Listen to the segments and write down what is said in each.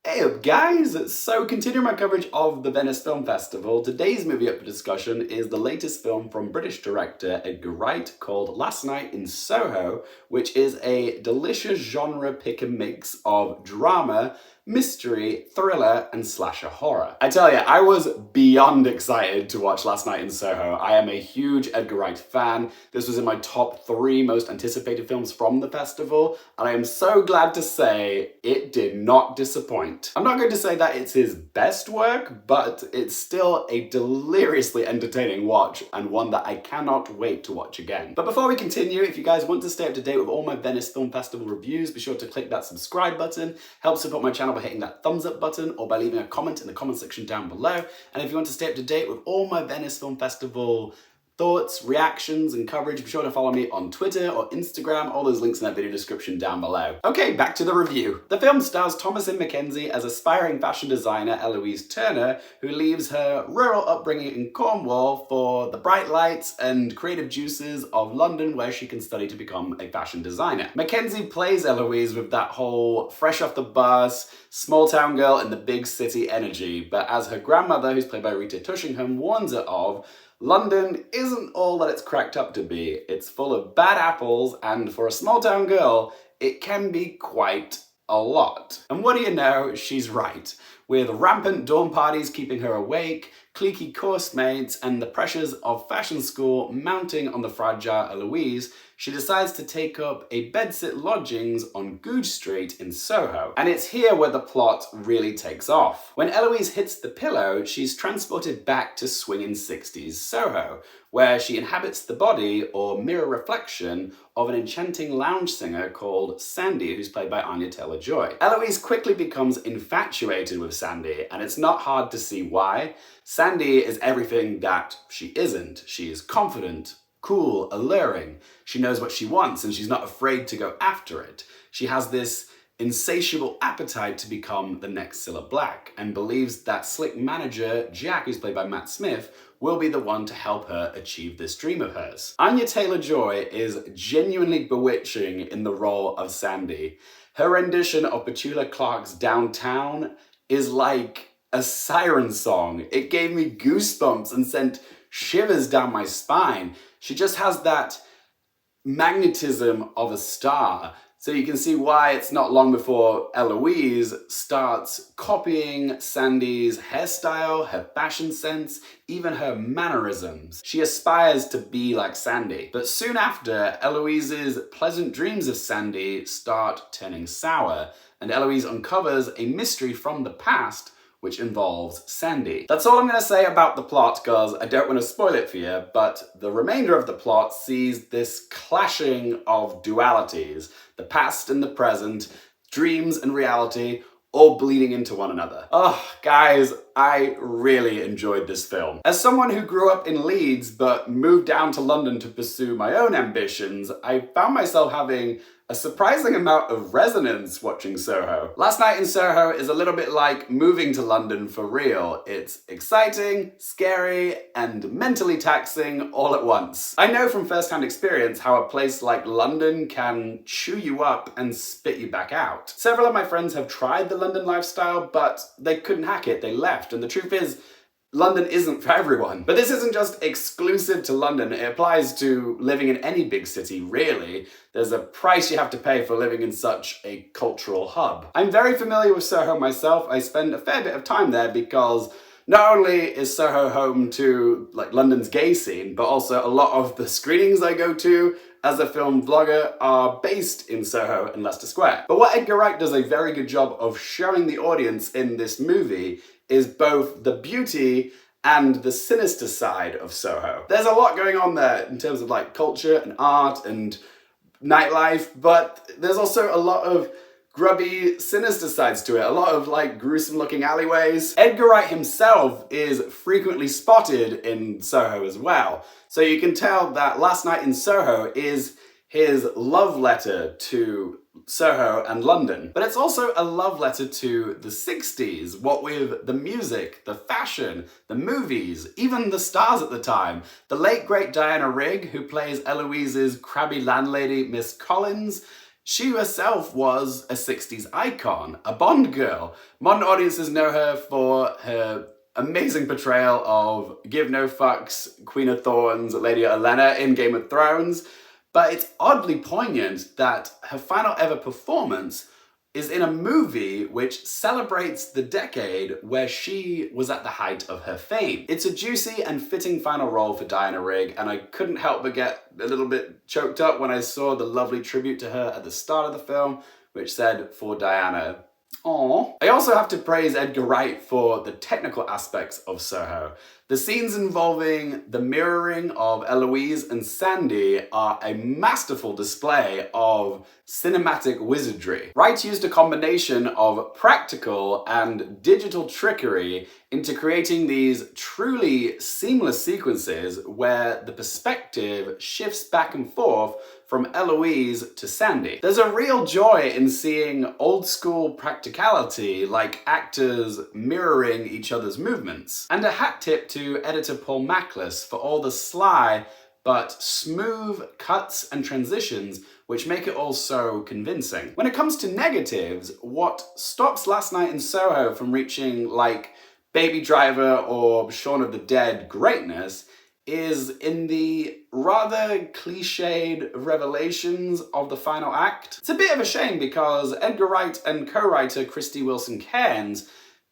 Hey up guys! So continuing my coverage of the Venice Film Festival, today's movie up for discussion is the latest film from British director Edgar Wright called Last Night in Soho, which is a delicious genre pick and mix of drama, mystery, thriller, and slasher horror. I tell you, I was beyond excited to watch Last Night in Soho. I am a huge Edgar Wright fan. This was in my top 3 most anticipated films from the festival, and I am so glad to say it did not disappoint. I'm not going to say that it's his best work, but it's still a deliriously entertaining watch and one that I cannot wait to watch again. But before we continue, if you guys want to stay up to date with all my Venice Film Festival reviews, be sure to click that subscribe button. Help support my channel by hitting that thumbs up button or by leaving a comment in the comment section down below. And if you want to stay up to date with all my Venice Film Festival thoughts, reactions, and coverage, be sure to follow me on Twitter or Instagram. All those links in that video description down below. Okay, back to the review. The film stars Thomasin Mckenzie as aspiring fashion designer Eloise Turner, who leaves her rural upbringing in Cornwall for the bright lights and creative juices of London, where she can study to become a fashion designer. Mckenzie plays Eloise with that whole fresh off the bus, small town girl in the big city energy, but as her grandmother, who's played by Rita Tushingham, warns her of, London isn't all that it's cracked up to be. It's full of bad apples, and for a small town girl, it can be quite a lot. And what do you know, she's right. With rampant dawn parties keeping her awake, cliquey course mates, and the pressures of fashion school mounting on the fragile Eloise, she decides to take up a bedsit lodgings on Goodge Street in Soho. And it's here where the plot really takes off. When Eloise hits the pillow, she's transported back to swinging 60s Soho, where she inhabits the body or mirror reflection of an enchanting lounge singer called Sandy, who's played by Anya Taylor Joy. Eloise quickly becomes infatuated with Sandy, and it's not hard to see why. Sandy is everything that she isn't. She is confident, cool, alluring. She knows what she wants and she's not afraid to go after it. She has this insatiable appetite to become the next Cilla Black and believes that slick manager Jack, who's played by Matt Smith, will be the one to help her achieve this dream of hers. Anya Taylor Joy is genuinely bewitching in the role of Sandy. Her rendition of Petula Clark's Downtown is like a siren song. It gave me goosebumps and sent shivers down my spine. She just has that magnetism of a star. So you can see why it's not long before Eloise starts copying Sandy's hairstyle, her fashion sense, even her mannerisms. She aspires to be like Sandy. But soon after, Eloise's pleasant dreams of Sandy start turning sour, and Eloise uncovers a mystery from the past which involves Sandy. That's all I'm going to say about the plot, because I don't want to spoil it for you, but the remainder of the plot sees this clashing of dualities, the past and the present, dreams and reality, all bleeding into one another. Oh, guys, I really enjoyed this film. As someone who grew up in Leeds but moved down to London to pursue my own ambitions, I found myself having a surprising amount of resonance watching Soho. Last Night in Soho is a little bit like moving to London for real. It's exciting, scary, and mentally taxing all at once. I know from first-hand experience how a place like London can chew you up and spit you back out. Several of my friends have tried the London lifestyle, but they couldn't hack it, they left, and the truth is, London isn't for everyone. But this isn't just exclusive to London, it applies to living in any big city, really. There's a price you have to pay for living in such a cultural hub. I'm very familiar with Soho myself. I spend a fair bit of time there because not only is Soho home to London's gay scene, but also a lot of the screenings I go to as a film vlogger are based in Soho and Leicester Square. But what Edgar Wright does a very good job of showing the audience in this movie is both the beauty and the sinister side of Soho. There's a lot going on there in terms of culture and art and nightlife, but there's also a lot of grubby, sinister sides to it. A lot of gruesome looking alleyways. Edgar Wright himself is frequently spotted in Soho as well. So you can tell that Last Night in Soho is his love letter to Soho and London. But it's also a love letter to the 60s, what with the music, the fashion, the movies, even the stars at the time. The late great Diana Rigg, who plays Eloise's crabby landlady, Miss Collins, She herself was a 60s icon, a Bond girl. Modern audiences know her for her amazing portrayal of Give No Fucks, Queen of Thorns, Lady Olenna in Game of Thrones, but it's oddly poignant that her final ever performance is in a movie which celebrates the decade where she was at the height of her fame. It's a juicy and fitting final role for Diana Rigg, and I couldn't help but get a little bit choked up when I saw the lovely tribute to her at the start of the film, which said, "For Diana." Aww. I also have to praise Edgar Wright for the technical aspects of Soho. The scenes involving the mirroring of Eloise and Sandy are a masterful display of cinematic wizardry. Wright used a combination of practical and digital trickery into creating these truly seamless sequences where the perspective shifts back and forth from Eloise to Sandy. There's a real joy in seeing old school practicality, like actors mirroring each other's movements. And a hat tip to editor Paul Mackless for all the sly but smooth cuts and transitions which make it all so convincing. When it comes to negatives, what stops Last Night in Soho from reaching like Baby Driver or Shaun of the Dead greatness is in the rather cliched revelations of the final act. It's a bit of a shame because Edgar Wright and co-writer Krysty Wilson-Cairns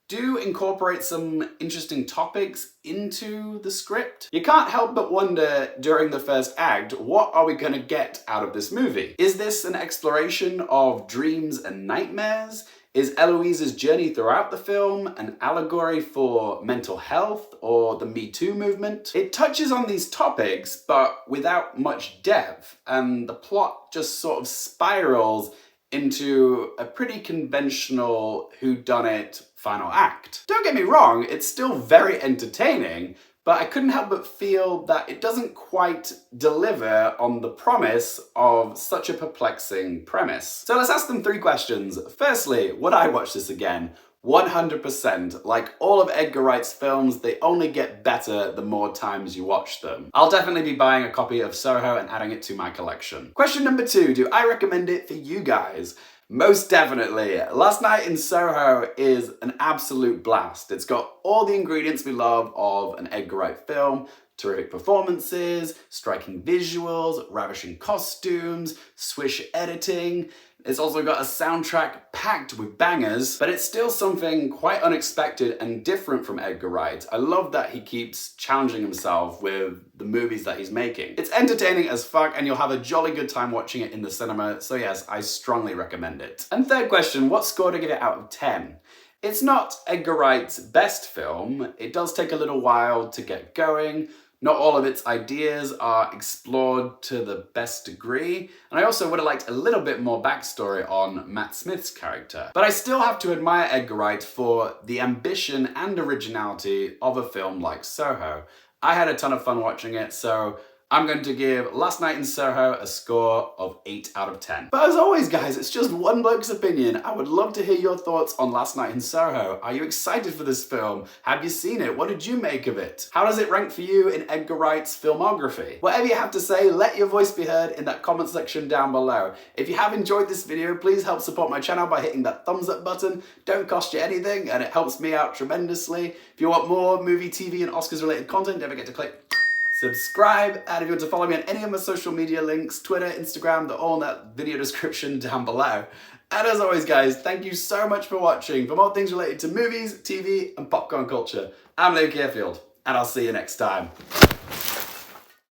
do incorporate some interesting topics into the script. You can't help but wonder during the first act, what are we gonna get out of this movie? Is this an exploration of dreams and nightmares? Is Eloise's journey throughout the film an allegory for mental health or the Me Too movement? It touches on these topics, but without much depth, and the plot just sort of spirals into a pretty conventional whodunit final act. Don't get me wrong, it's still very entertaining, but I couldn't help but feel that it doesn't quite deliver on the promise of such a perplexing premise. So let's ask them 3 questions. Firstly, would I watch this again? 100%. Like all of Edgar Wright's films, they only get better the more times you watch them. I'll definitely be buying a copy of Soho and adding it to my collection. Question number 2, do I recommend it for you guys? Most definitely. Last Night in Soho is an absolute blast. It's got all the ingredients we love of an Edgar Wright film: terrific performances, striking visuals, ravishing costumes, swish editing. It's also got a soundtrack packed with bangers, but it's still something quite unexpected and different from Edgar Wright. I love that he keeps challenging himself with the movies that he's making. It's entertaining as fuck and you'll have a jolly good time watching it in the cinema, so yes, I strongly recommend it. And third question, what score to give it out of 10? It's not Edgar Wright's best film. It does take a little while to get going. Not all of its ideas are explored to the best degree, and I also would have liked a little bit more backstory on Matt Smith's character. But I still have to admire Edgar Wright for the ambition and originality of a film like Soho. I had a ton of fun watching it, so I'm going to give Last Night in Soho a score of 8 out of 10. But as always, guys, it's just one bloke's opinion. I would love to hear your thoughts on Last Night in Soho. Are you excited for this film? Have you seen it? What did you make of it? How does it rank for you in Edgar Wright's filmography? Whatever you have to say, let your voice be heard in that comment section down below. If you have enjoyed this video, please help support my channel by hitting that thumbs up button. Don't cost you anything, and it helps me out tremendously. If you want more movie, TV, and Oscars related content, don't forget to click subscribe, and if you want to follow me on any of my social media links, Twitter, Instagram, they're all in that video description down below. And as always, guys, thank you so much for watching. For more things related to movies, TV, and popcorn culture, I'm Luke Airfield, and I'll see you next time.